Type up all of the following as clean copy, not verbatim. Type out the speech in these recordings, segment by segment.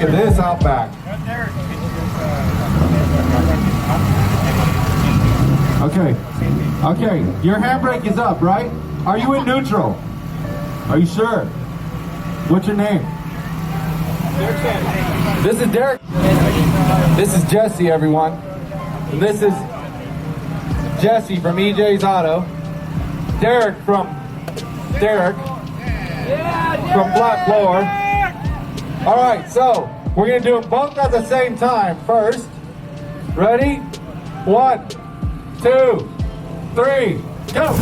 It is out back. Okay. Okay. Your handbrake is up, right? Are you in neutral? Are you sure? What's your name? This is Derek. This is Jesse, everyone. And this is Jesse from EJ's Auto. Derek from Black Floor. All right, so we're gonna do them both at the same time. First, ready? 1, 2, 3, go!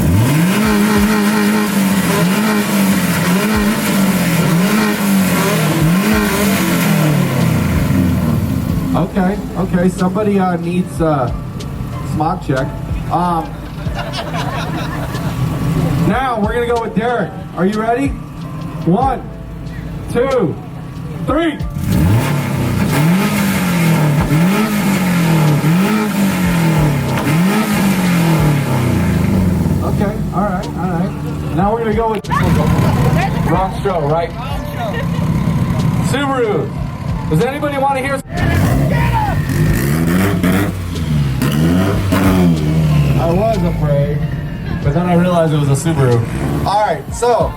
Okay, somebody needs smog check. Now we're gonna go with Derek. Are you ready? 1, 2, 3. Okay, all right. Now we're gonna go with wrong show, right? Subaru. Does anybody want to hear? I was afraid, but then I realized it was a Subaru. All right, so